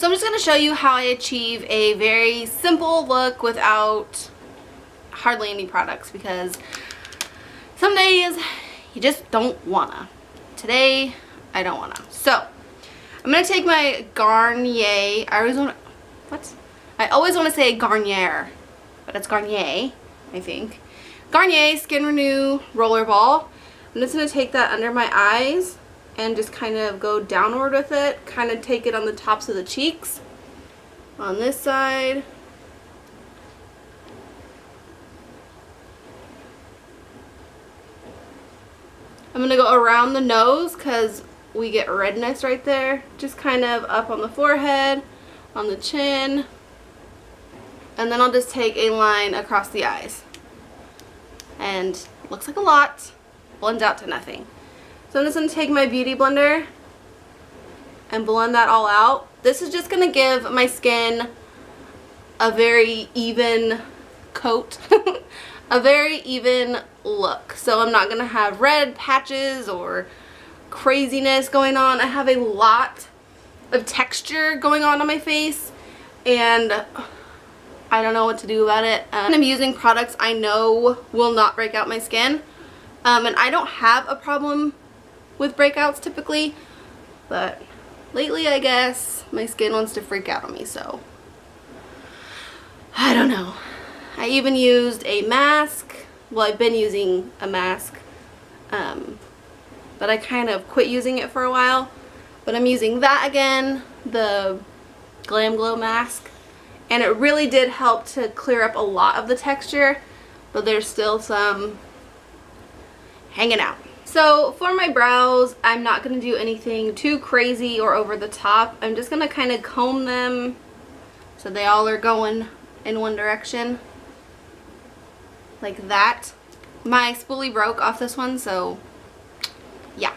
So I'm just going to show you how I achieve a very simple look without hardly any products, because some days you just don't wanna. Today I don't wanna. So I'm gonna take my Garnier. I always want to say Garnier, but it's Garnier, I think. Garnier Skin Renew Roller Ball. I'm just gonna take that under my eyes and just kind of go downward with it. Kind of take it on the tops of the cheeks. On this side. I'm going to go around the nose because we get redness right there. Just kind of up on the forehead, on the chin. And then I'll just take a line across the eyes. And looks like a lot, blends out to nothing. So I'm just going to take my Beauty Blender and blend that all out. This is just going to give my skin a very even coat. A very even look. So I'm not going to have red patches or craziness going on. I have a lot of texture going on my face, and I don't know what to do about it. I'm using products I know will not break out my skin. And I don't have a problem with breakouts typically, but lately I guess my skin wants to freak out on me, so I don't know. I even used a mask. Well, I've been using a mask, but I kind of quit using it for a while. But I'm using that again, the Glam Glow mask, and it really did help to clear up a lot of the texture, but there's still some hanging out. So for my brows, I'm not going to do anything too crazy or over the top. I'm just going to kind of comb them so they all are going in one direction. Like that. My spoolie broke off this one, so yeah.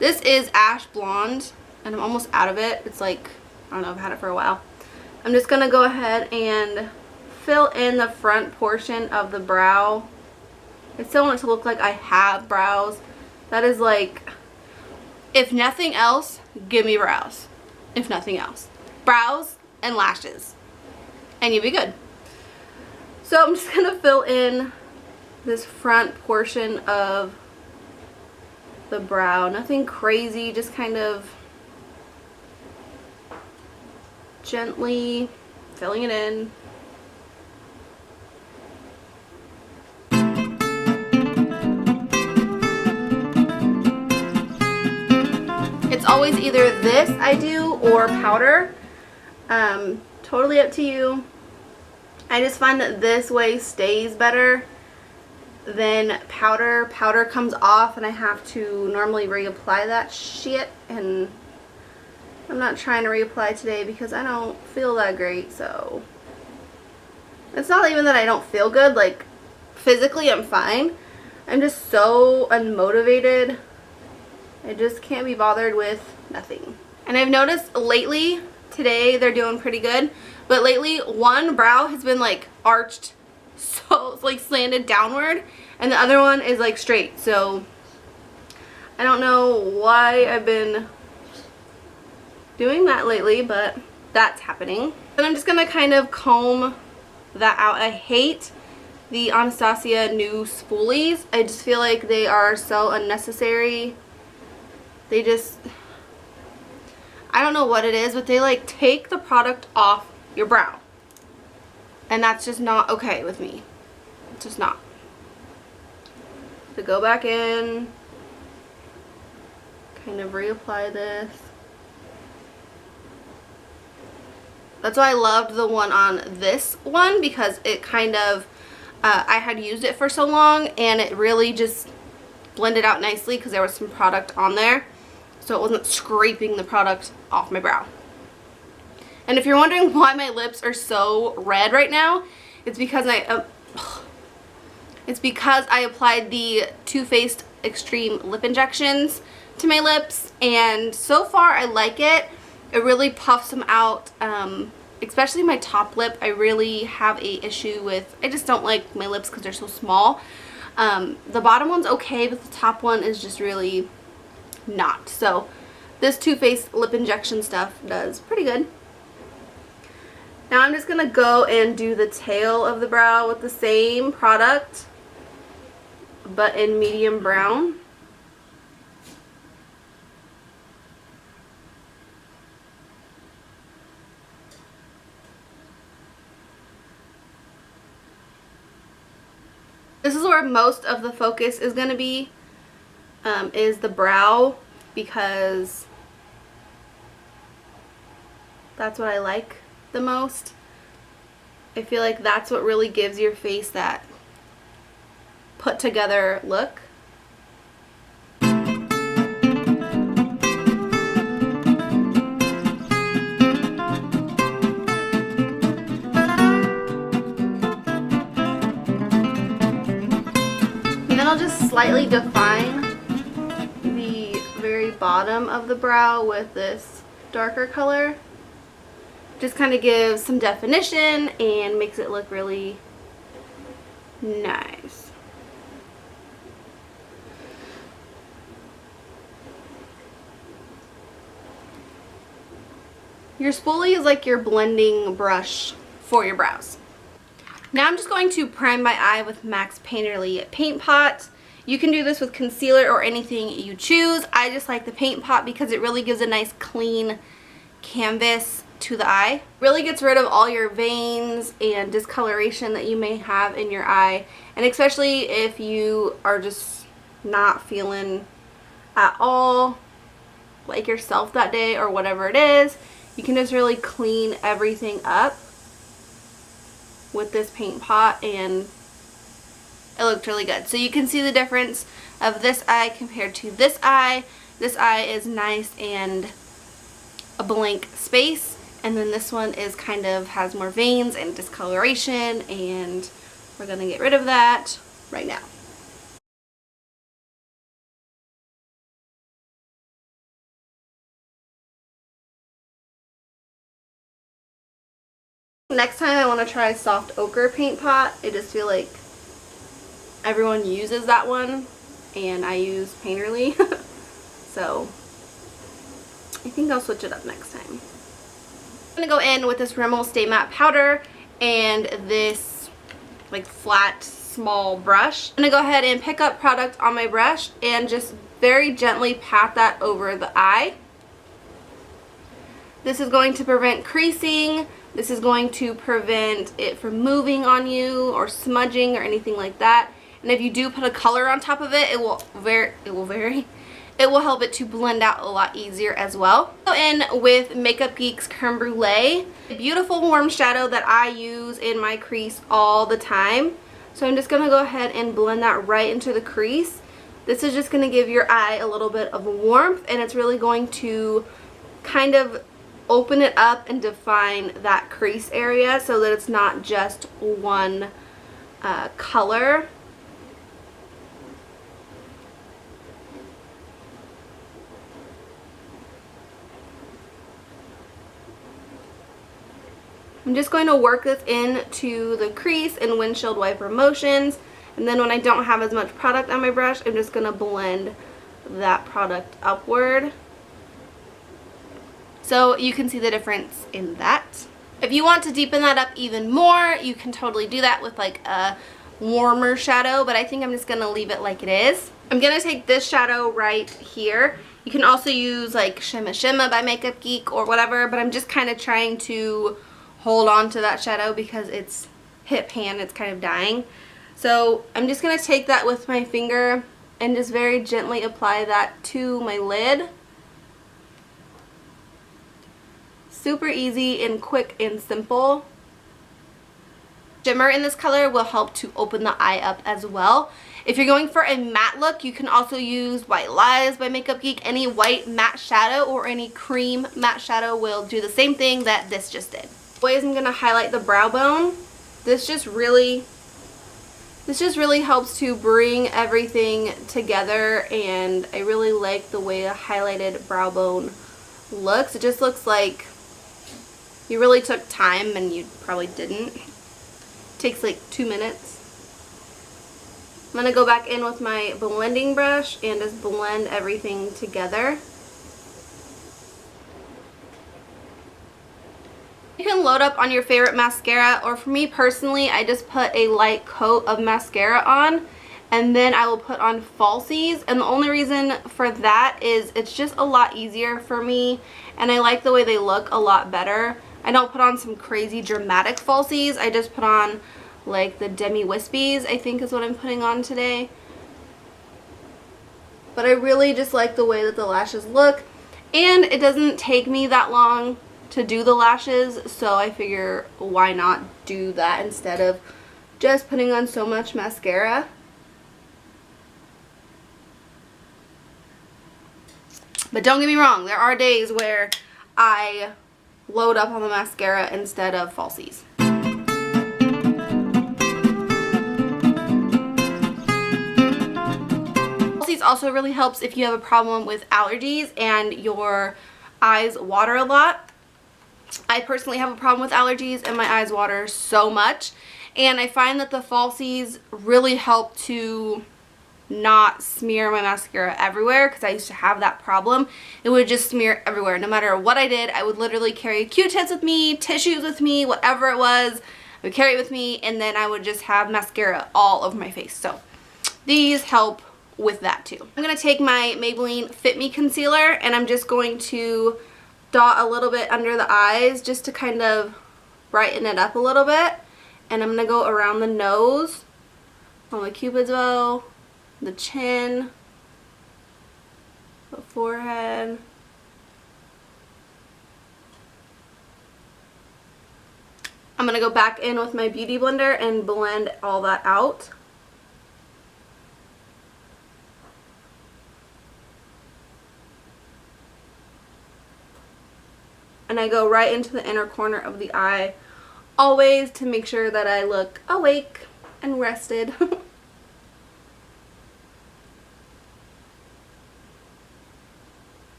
This is Ash Blonde, and I'm almost out of it. It's like, I don't know, I've had it for a while. I'm just going to go ahead and fill in the front portion of the brow. I still want it to look like I have brows. That is like, if nothing else, give me brows. If nothing else. Brows and lashes. And you'll be good. So I'm just going to fill in this front portion of the brow. Nothing crazy, just kind of gently filling it in. It's always either this I do or powder. Totally up to you. I just find that this way stays better than powder. Powder comes off and I have to normally reapply that shit, and I'm not trying to reapply today because I don't feel that great. So it's not even that I don't feel good, like physically I'm fine. I'm just so unmotivated. I just can't be bothered with nothing. And I've noticed lately, today they're doing pretty good, but lately one brow has been like arched, so it's like slanted downward, and the other one is like straight. So I don't know why I've been doing that lately, but that's happening. And I'm just gonna kind of comb that out. I hate the Anastasia new spoolies. I just feel like they are so unnecessary. They just, I don't know what it is, but they like take the product off your brow. And that's just not okay with me. It's just not. So go back in, kind of reapply this. That's why I loved the one on this one, because it kind of, I had used it for so long and it really just blended out nicely because there was some product on there. So it wasn't scraping the product off my brow. And if you're wondering why my lips are so red right now, it's because I applied the Too Faced Extreme Lip Injections to my lips, and so far I like it. It really puffs them out, especially my top lip. I really have a issue with, I just don't like my lips because they're so small. The bottom one's okay, but the top one is just really not. So this Too Faced lip injection stuff does pretty good. Now I'm just going to go and do the tail of the brow with the same product, but in medium brown. This is where most of the focus is going to be, is the brow, because that's what I like the most. I feel like that's what really gives your face that put together look. And then I'll just slightly define the very bottom of the brow with this darker color. Just kind of gives some definition and makes it look really nice. Your spoolie is like your blending brush for your brows. Now I'm just going to prime my eye with Max Painterly Paint Pot. You can do this with concealer or anything you choose. I just like the Paint Pot because it really gives a nice clean canvas to the eye. Really gets rid of all your veins and discoloration that you may have in your eye, and especially if you are just not feeling at all like yourself that day or whatever it is, you can just really clean everything up with this paint pot, and it looked really good. So you can see the difference of this eye compared to this eye. This eye is nice and a blank space, and then this one is kind of has more veins and discoloration, and we're gonna get rid of that right now. Next time I want to try soft ochre paint pot. I just feel like everyone uses that one and I use Painterly. So I think I'll switch it up next time. I'm going to go in with this Rimmel Stay Matte powder and this like flat small brush. I'm going to go ahead and pick up product on my brush and just very gently pat that over the eye. This is going to prevent creasing. This is going to prevent it from moving on you or smudging or anything like that. And if you do put a color on top of it, it will help it to blend out a lot easier as well. Go in with Makeup Geek's Creme Brulee, a beautiful warm shadow that I use in my crease all the time. So I'm just going to go ahead and blend that right into the crease. This is just going to give your eye a little bit of warmth, and it's really going to kind of open it up and define that crease area so that it's not just one color. I'm just going to work this into the crease in windshield wiper motions, and then when I don't have as much product on my brush, I'm just going to blend that product upward. So you can see the difference in that. If you want to deepen that up even more, you can totally do that with like a warmer shadow, but I think I'm just going to leave it like it is. I'm going to take this shadow right here. You can also use like Shimma Shimma by Makeup Geek or whatever, but I'm just kind of trying to hold on to that shadow because it's hit pan, it's kind of dying. So I'm just going to take that with my finger and just very gently apply that to my lid. Super easy and quick and simple. Shimmer in this color will help to open the eye up as well. If you're going for a matte look, you can also use White Lies by Makeup Geek. Any white matte shadow or any cream matte shadow will do the same thing that this just did. Always, I'm going to highlight the brow bone. This just really helps to bring everything together, and I really like the way a highlighted brow bone looks. It just looks like you really took time, and you probably didn't. It takes like 2 minutes. I'm going to go back in with my blending brush and just blend everything together. You can load up on your favorite mascara, or for me personally, I just put a light coat of mascara on and then I will put on falsies, and the only reason for that is it's just a lot easier for me and I like the way they look a lot better. I don't put on some crazy dramatic falsies, I just put on like the demi wispies, I think is what I'm putting on today. But I really just like the way that the lashes look, and it doesn't take me that long to do the lashes, so I figure why not do that instead of just putting on so much mascara. But don't get me wrong, there are days where I load up on the mascara instead of falsies. Falsies also really helps if you have a problem with allergies and your eyes water a lot. I personally have a problem with allergies and my eyes water so much, and I find that the falsies really help to not smear my mascara everywhere, because I used to have that problem. It would just smear everywhere. No matter what I did, I would literally carry Q-tips with me, tissues with me, whatever it was, I would carry it with me, and then I would just have mascara all over my face. So these help with that too. I'm going to take my Maybelline Fit Me Concealer and I'm just going to dot a little bit under the eyes just to kind of brighten it up a little bit. And I'm going to go around the nose, on the cupid's bow, the chin, the forehead. I'm going to go back in with my Beauty Blender and blend all that out. And I go right into the inner corner of the eye, always to make sure that I look awake and rested.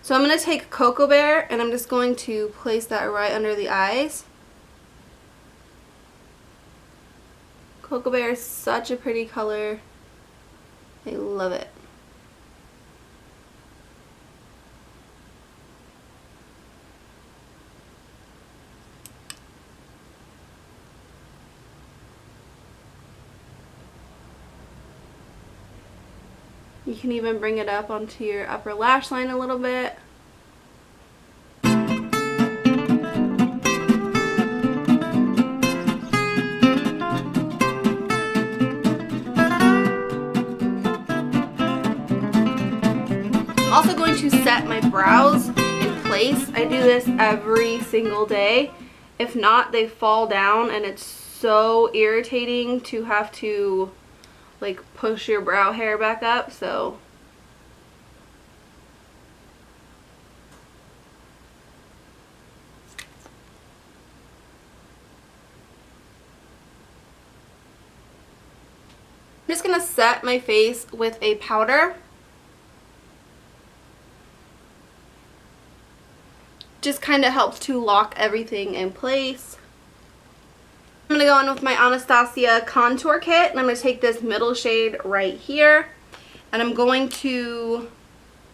So I'm going to take Cocoa Bear and I'm just going to place that right under the eyes. Cocoa Bear is such a pretty color. I love it. You can even bring it up onto your upper lash line a little bit. I'm also going to set my brows in place. I do this every single day. If not, they fall down and it's so irritating to have to like push your brow hair back up. So I'm just gonna set my face with a powder. Just kind of helps to lock everything in place. I'm going to go in with my Anastasia contour kit, and I'm going to take this middle shade right here, and I'm going to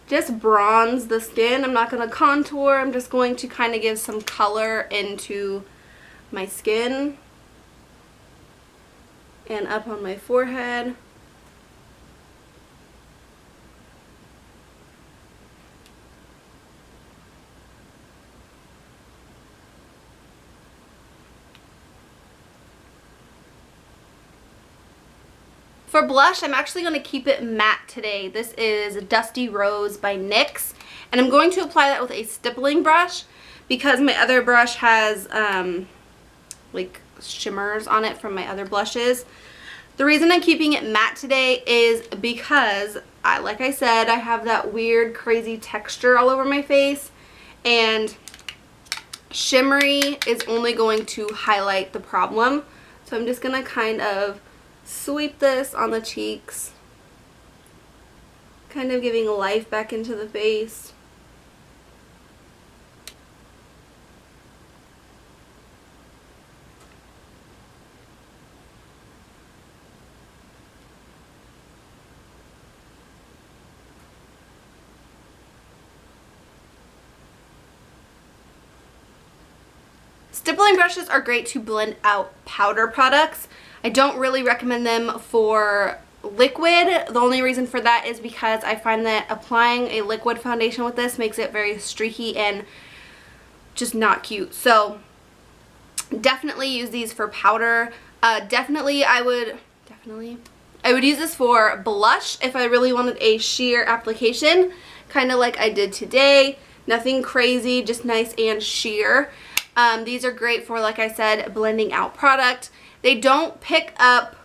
just bronze the skin. I'm not going to contour, I'm just going to kind of give some color into my skin and up on my forehead. For blush, I'm actually going to keep it matte today. This is Dusty Rose by NYX, and I'm going to apply that with a stippling brush because my other brush has like shimmers on it from my other blushes. The reason I'm keeping it matte today is because, like I said, I have that weird crazy texture all over my face, and shimmery is only going to highlight the problem. So I'm just going to kind of sweep this on the cheeks, kind of giving life back into the face. Stippling brushes are great to blend out powder products. I don't really recommend them for liquid. The only reason for that is because I find that applying a liquid foundation with this makes it very streaky and just not cute. So definitely use these for powder. I would use this for blush if I really wanted a sheer application, kind of like I did today. Nothing crazy, just nice and sheer. These are great for, like I said, blending out product. They don't pick up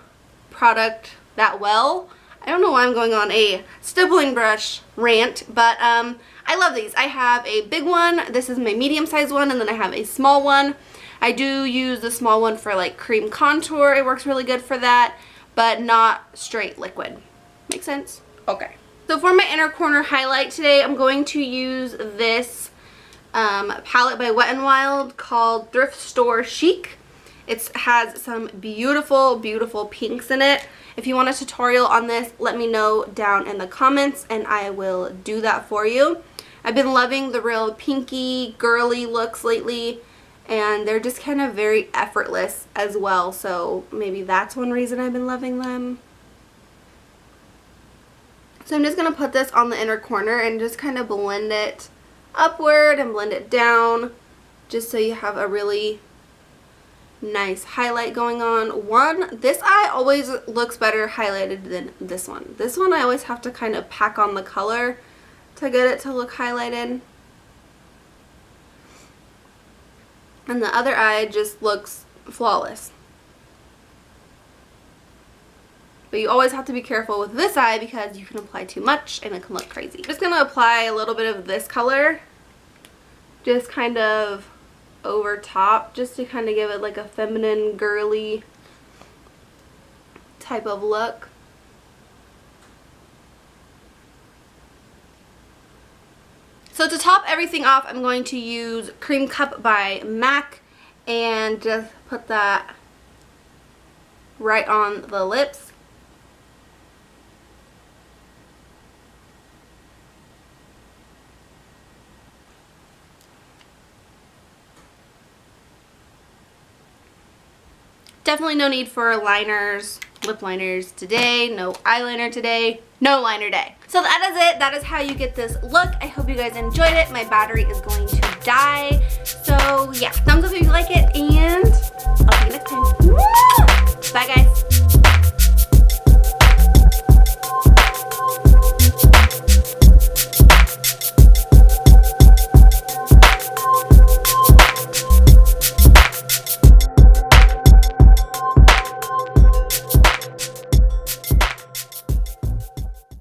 product that well. I don't know why I'm going on a stippling brush rant, but I love these. I have a big one. This is my medium sized one, and then I have a small one. I do use the small one for like cream contour. It works really good for that, but not straight liquid. Make sense? Okay. So for my inner corner highlight today, I'm going to use this palette by Wet n Wild called Thrift Store Chic. It has some beautiful, beautiful pinks in it. If you want a tutorial on this, let me know down in the comments and I will do that for you. I've been loving the real pinky, girly looks lately, and they're just kind of very effortless as well, so maybe that's one reason I've been loving them. So I'm just going to put this on the inner corner and just kind of blend it upward and blend it down, just so you have a really nice highlight going on. This eye always looks better highlighted than this one. This one I always have to kind of pack on the color to get it to look highlighted. And the other eye just looks flawless. But you always have to be careful with this eye because you can apply too much and it can look crazy. I'm just going to apply a little bit of this color, just kind of over top, just to kind of give it like a feminine, girly type of look. So to top everything off, I'm going to use Cream Cup by MAC and just put that right on the lips. Definitely no need for liners, lip liners today, no eyeliner today, no liner day. So that is it. That is how you get this look. I hope you guys enjoyed it. My battery is going to die.